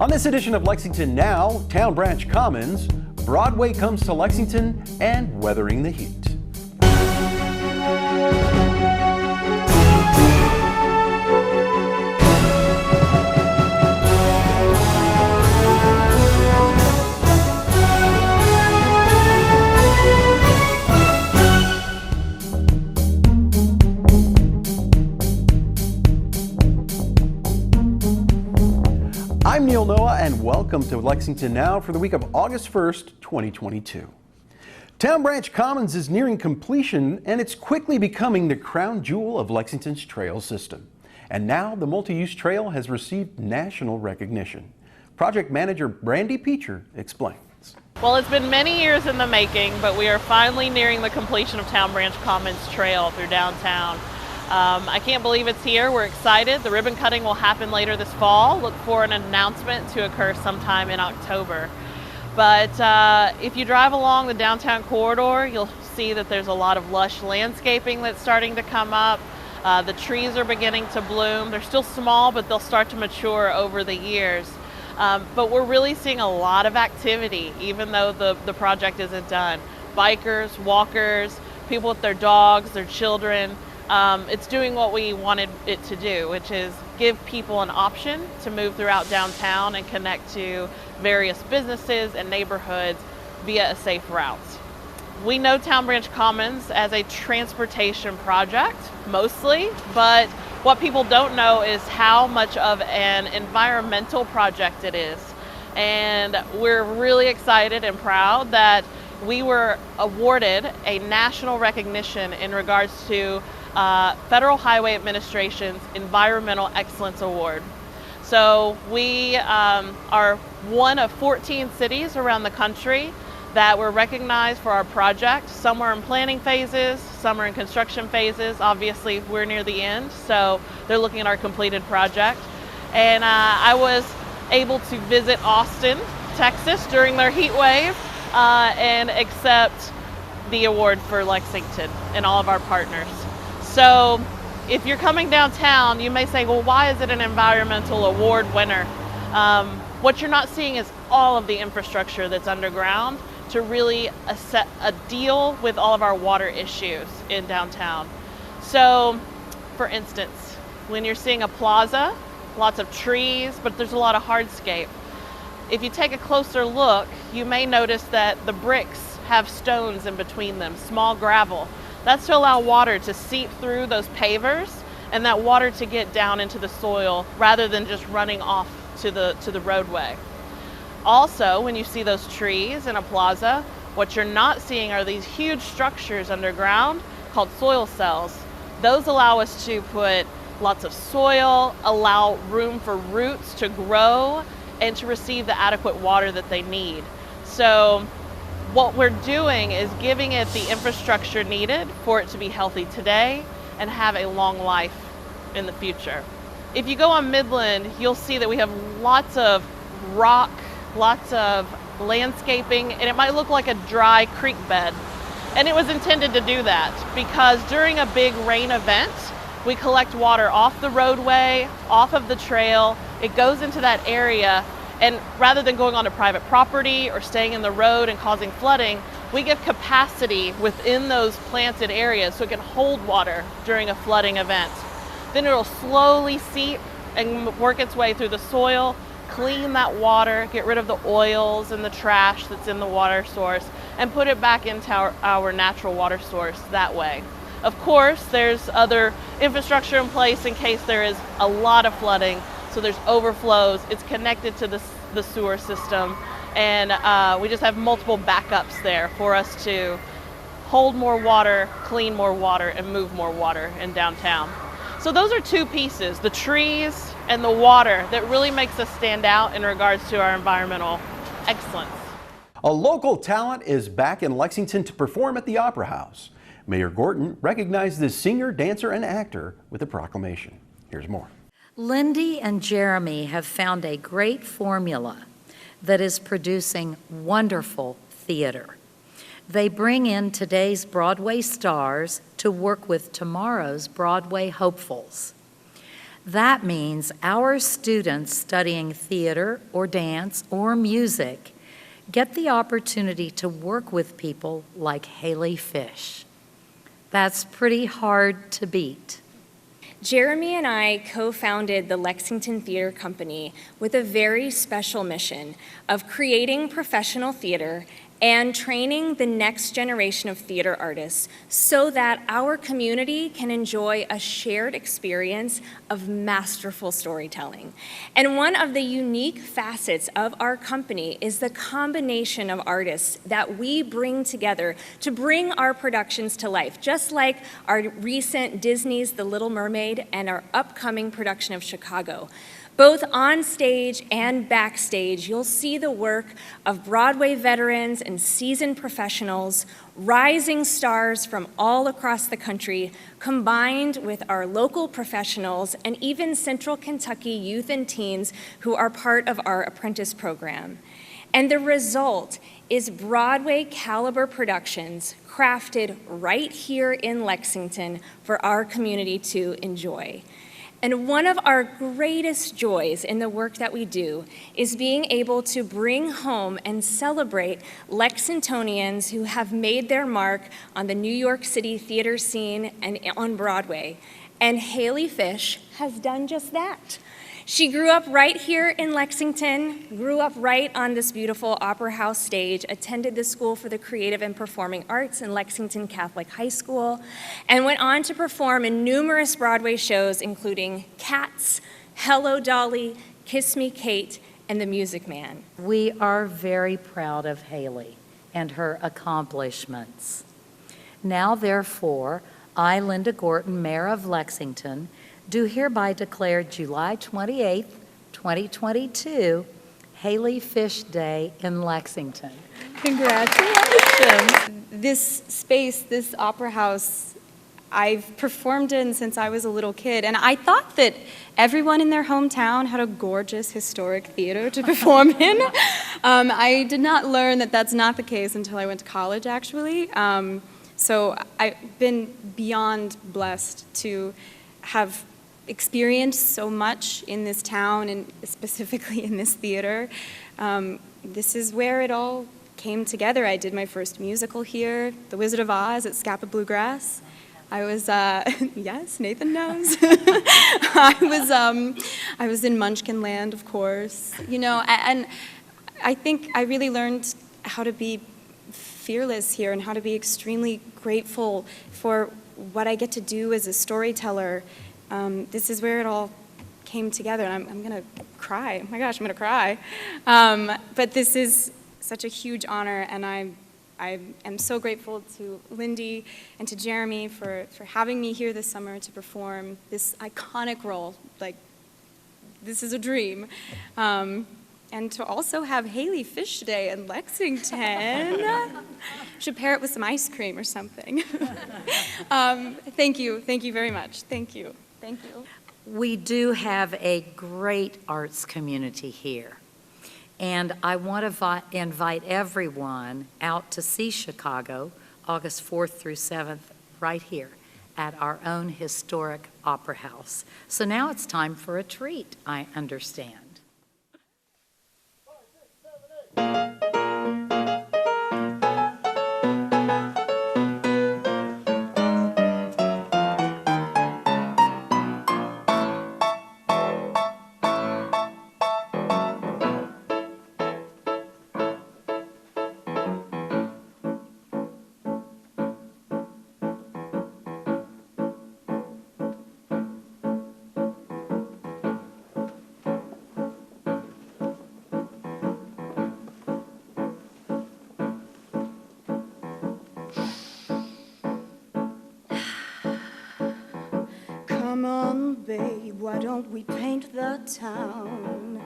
On this edition of Lexington Now, Town Branch Commons, Broadway comes to Lexington and weathering the heat. I'm Neil Noah, and welcome to Lexington Now for the week of August 1st, 2022. Town Branch Commons is nearing completion, and it's quickly becoming the crown jewel of Lexington's trail system. And now the multi-use trail has received national recognition. Project manager Brandy Peacher explains. Well, it's been many years in the making, but we are finally nearing the completion of Town Branch Commons Trail through downtown. I can't believe it's here. We're excited. The ribbon cutting will happen later this fall. Look for an announcement to occur sometime in October. But if you drive along the downtown corridor, you'll see that there's a lot of lush landscaping that's starting to come up. The trees are beginning to bloom. They're still small, but they'll start to mature over the years. But we're really seeing a lot of activity, even though the project isn't done. Bikers, walkers, people with their dogs, their children. It's doing what we wanted it to do, which is give people an option to move throughout downtown and connect to various businesses and neighborhoods via a safe route. We know Town Branch Commons as a transportation project, mostly, but what people don't know is how much of an environmental project it is. And we're really excited and proud that we were awarded a national recognition in regards to Federal Highway Administration's Environmental Excellence Award. So we are one of 14 cities around the country that were recognized for our project. Some are in planning phases, some are in construction phases. Obviously, we're near the end, so they're looking at our completed project. And I was able to visit Austin, Texas during their heat wave and accept the award for Lexington and all of our partners. So if you're coming downtown, you may say, well, why is it an environmental award winner? What you're not seeing is all of the infrastructure that's underground to really deal with all of our water issues in downtown. So, for instance, when you're seeing a plaza, lots of trees, but there's a lot of hardscape. If you take a closer look, you may notice that the bricks have stones in between them, small gravel. That's to allow water to seep through those pavers and that water to get down into the soil rather than just running off to the roadway. Also, when you see those trees in a plaza, what you're not seeing are these huge structures underground called soil cells. Those allow us to put lots of soil, allow room for roots to grow and to receive the adequate water that they need. So what we're doing is giving it the infrastructure needed for it to be healthy today and have a long life in the future. If you go on Midland, you'll see that we have lots of rock, lots of landscaping, and it might look like a dry creek bed. And it was intended to do that because during a big rain event, we collect water off the roadway, off of the trail. It goes into that area. And rather than going onto private property or staying in the road and causing flooding, we give capacity within those planted areas so it can hold water during a flooding event. Then it'll slowly seep and work its way through the soil, clean that water, get rid of the oils and the trash that's in the water source, and put it back into our natural water source that way. Of course, there's other infrastructure in place in case there is a lot of flooding. So there's overflows, it's connected to the sewer system, and we just have multiple backups there for us to hold more water, clean more water, and move more water in downtown. So those are two pieces, the trees and the water, that really makes us stand out in regards to our environmental excellence. A local talent is back in Lexington to perform at the Opera House. Mayor Gorton recognized the singer, dancer, and actor with a proclamation. Here's more. Lindy and Jeremy have found a great formula that is producing wonderful theater. They bring in today's Broadway stars to work with tomorrow's Broadway hopefuls. That means our students studying theater or dance or music get the opportunity to work with people like Haley Fish. That's pretty hard to beat. Jeremy and I co-founded the Lexington Theater Company with a very special mission of creating professional theater and training the next generation of theater artists so that our community can enjoy a shared experience of masterful storytelling. And one of the unique facets of our company is the combination of artists that we bring together to bring our productions to life, just like our recent Disney's The Little Mermaid and our upcoming production of Chicago. Both on stage and backstage, you'll see the work of Broadway veterans and seasoned professionals, rising stars from all across the country, combined with our local professionals and even Central Kentucky youth and teens who are part of our apprentice program. And the result is Broadway caliber productions crafted right here in Lexington for our community to enjoy. And one of our greatest joys in the work that we do is being able to bring home and celebrate Lexingtonians who have made their mark on the New York City theater scene and on Broadway. And Haley Fish has done just that. She grew up right here in Lexington, grew up right on this beautiful Opera House stage, attended the School for the Creative and Performing Arts in Lexington Catholic High School, and went on to perform in numerous Broadway shows, including Cats, Hello Dolly, Kiss Me Kate, and The Music Man. We are very proud of Haley and her accomplishments. Now, therefore, I, Linda Gorton, Mayor of Lexington, do hereby declare July 28th, 2022, Haley Fish Day in Lexington. Congratulations. This space, this opera house, I've performed in since I was a little kid, and I thought that everyone in their hometown had a gorgeous historic theater to perform in. I did not learn that that's not the case until I went to college, actually. So I've been beyond blessed to have experienced so much in this town and specifically in this theater. This is where it all came together. I did my first musical here, The Wizard of Oz at Scapa Bluegrass. I was, yes, Nathan knows. I was in Munchkin Land, of course, you know, and I think I really learned how to be fearless here and how to be extremely grateful for what I get to do as a storyteller. This is where it all came together, and I'm going to cry. Oh my gosh, I'm going to cry. But this is such a huge honor, and I am so grateful to Lindy and to Jeremy for having me here this summer to perform this iconic role. Like, this is a dream. And to also have Haley Fish Day in Lexington. Should pair it with some ice cream or something. Thank you very much. Thank you. Thank you. We do have a great arts community here. And I want to invite everyone out to see Chicago, August 4th through 7th, right here at our own historic opera house. So now it's time for a treat, I understand. Come on, babe, why don't we paint the town?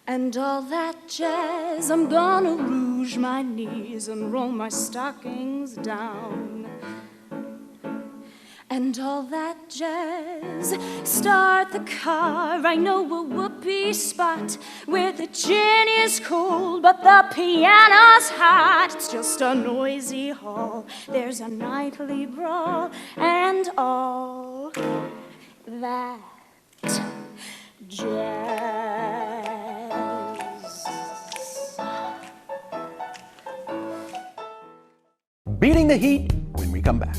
And all that jazz, I'm gonna rouge my knees and roll my stockings down. And all that jazz, start the car, I know a whoopee spot where the gin is cold but the piano's hot. It's just a noisy hall, there's a nightly brawl, and all that jazz. Beating the heat when we come back.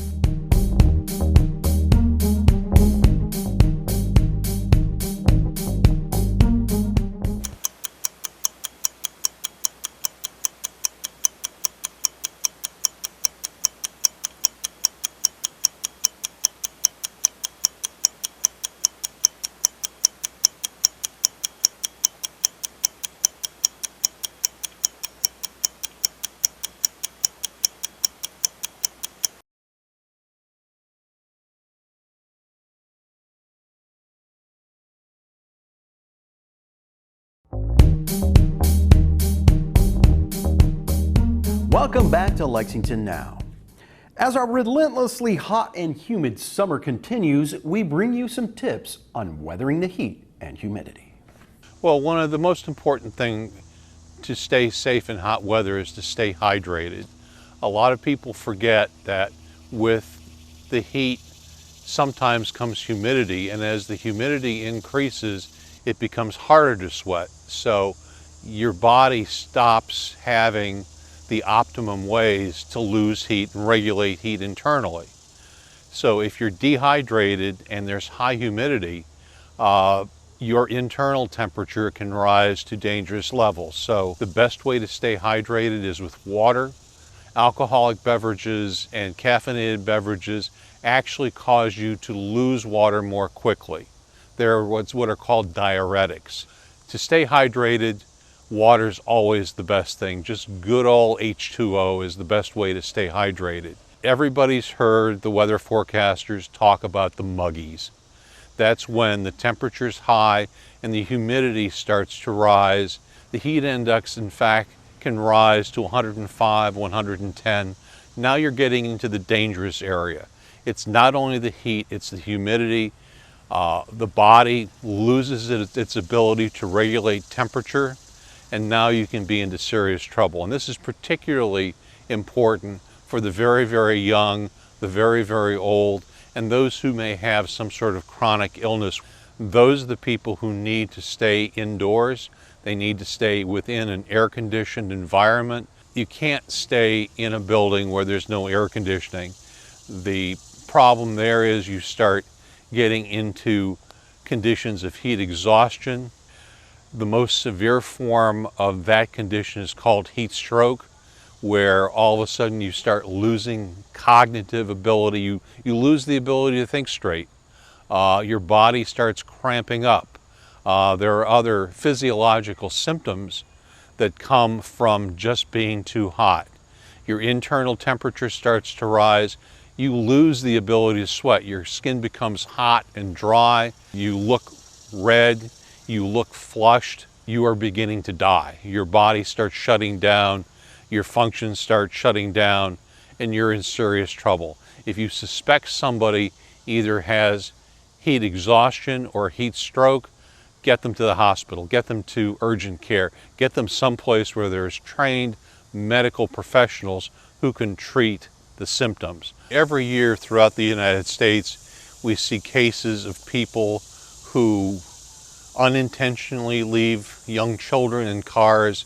Welcome back to Lexington Now. As our relentlessly hot and humid summer continues, we bring you some tips on weathering the heat and humidity. Well, one of the most important things to stay safe in hot weather is to stay hydrated. A lot of people forget that with the heat sometimes comes humidity, and as the humidity increases, it becomes harder to sweat. So your body stops having the optimum ways to lose heat and regulate heat internally. So if you're dehydrated and there's high humidity, your internal temperature can rise to dangerous levels. So the best way to stay hydrated is with water. Alcoholic beverages and caffeinated beverages actually cause you to lose water more quickly. They're what are called diuretics. To stay hydrated, water's always the best thing. Just good old H2O is the best way to stay hydrated. Everybody's heard the weather forecasters talk about the muggies. That's when the temperature's high and the humidity starts to rise. The heat index, in fact, can rise to 105, 110. Now you're getting into the dangerous area. It's not only the heat, it's the humidity. The body loses its ability to regulate temperature, and now you can be into serious trouble. And this is particularly important for the very, very young, the very, very old, and those who may have some sort of chronic illness. Those are the people who need to stay indoors. They need to stay within an air-conditioned environment. You can't stay in a building where there's no air conditioning. The problem there is you start getting into conditions of heat exhaustion. The most severe form of that condition is called heat stroke, where all of a sudden you start losing cognitive ability. You lose the ability to think straight. Your body starts cramping up. There are other physiological symptoms that come from just being too hot. Your internal temperature starts to rise. You lose the ability to sweat. Your skin becomes hot and dry. You look red. You look flushed. You are beginning to die. Your body starts shutting down. Your functions start shutting down, and you're in serious trouble. If you suspect somebody either has heat exhaustion or heat stroke, get them to the hospital, get them to urgent care, get them someplace where there's trained medical professionals who can treat the symptoms. Every year throughout the United States, we see cases of people who unintentionally leave young children in cars.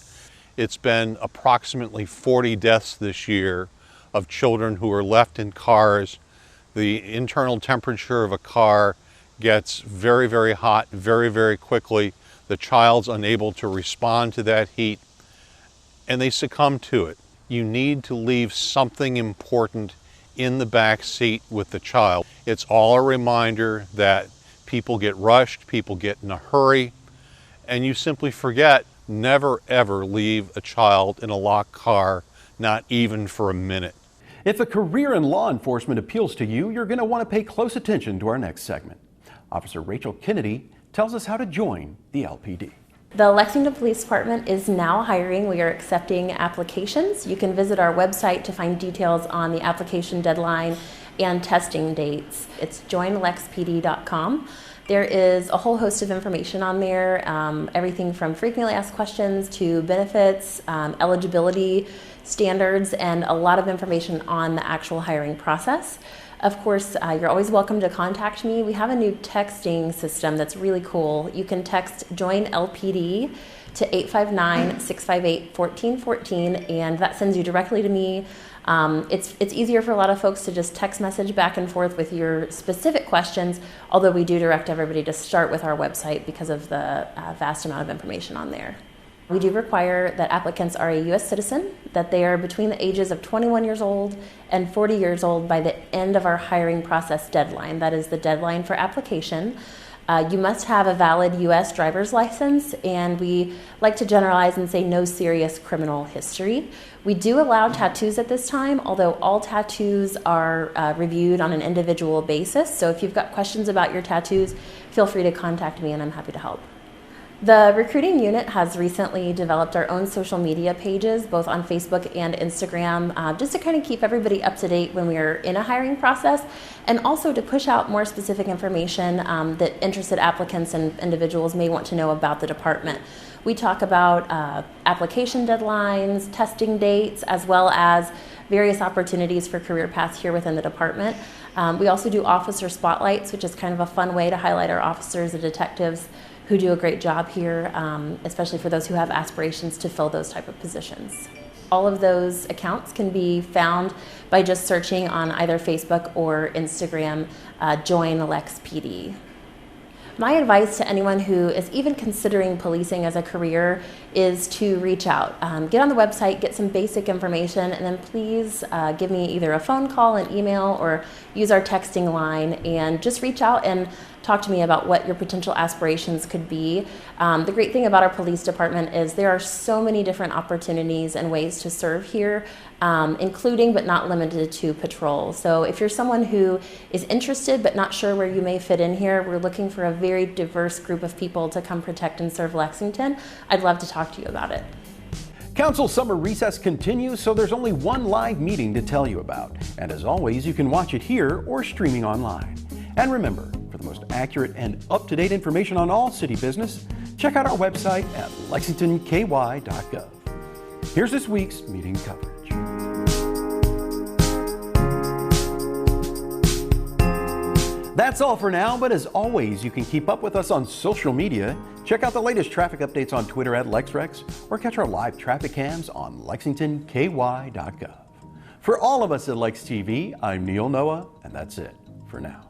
It's been approximately 40 deaths this year of children who are left in cars. The internal temperature of a car gets very, very hot very, very quickly. The child's unable to respond to that heat, and they succumb to it. You need to leave something important in the back seat with the child. It's all a reminder that people get rushed, people get in a hurry, and you simply forget. Never ever leave a child in a locked car, not even for a minute. If a career in law enforcement appeals to you, you're going to want to pay close attention to our next segment. Officer Rachel Kennedy tells us how to join the LPD. The Lexington Police Department is now hiring. We are accepting applications. You can visit our website to find details on the application deadline and testing dates. It's joinlexpd.com. There is a whole host of information on there, everything from frequently asked questions to benefits, eligibility standards, and a lot of information on the actual hiring process. Of course, you're always welcome to contact me. We have a new texting system that's really cool. You can text Join LPD to 859-658-1414, and that sends you directly to me. It's easier for a lot of folks to just text message back and forth with your specific questions, although we do direct everybody to start with our website because of the vast amount of information on there. We do require that applicants are a U.S. citizen, that they are between the ages of 21 years old and 40 years old by the end of our hiring process deadline. That is the deadline for application. You must have a valid U.S. driver's license, and we like to generalize and say no serious criminal history. We do allow tattoos at this time, although all tattoos are reviewed on an individual basis. So if you've got questions about your tattoos, feel free to contact me and I'm happy to help. The recruiting unit has recently developed our own social media pages, both on Facebook and Instagram, just to kind of keep everybody up to date when we are in a hiring process, and also to push out more specific information that interested applicants and individuals may want to know about the department. We talk about application deadlines, testing dates, as well as various opportunities for career paths here within the department. We also do officer spotlights, which is kind of a fun way to highlight our officers and detectives who do a great job here, especially for those who have aspirations to fill those type of positions. All of those accounts can be found by just searching on either Facebook or Instagram, Join Lex PD. My advice to anyone who is even considering policing as a career is to reach out. Get on the website, get some basic information, and then please give me either a phone call, an email, or use our texting line, and just reach out and talk to me about what your potential aspirations could be. The great thing about our police department is there are so many different opportunities and ways to serve here, including but not limited to patrol. So if you're someone who is interested but not sure where you may fit in here, we're looking for a very diverse group of people to come protect and serve Lexington. I'd love to talk to you about it. Council summer recess continues, so there's only one live meeting to tell you about. And as always, you can watch it here or streaming online. And remember, for the most accurate and up-to-date information on all city business, check out our website at lexingtonky.gov. Here's this week's meeting coverage. That's all for now, but as always, you can keep up with us on social media. Check out the latest traffic updates on Twitter at LexRex, or catch our live traffic cams on lexingtonky.gov. For all of us at Lex TV, I'm Neil Noah, and that's it for now.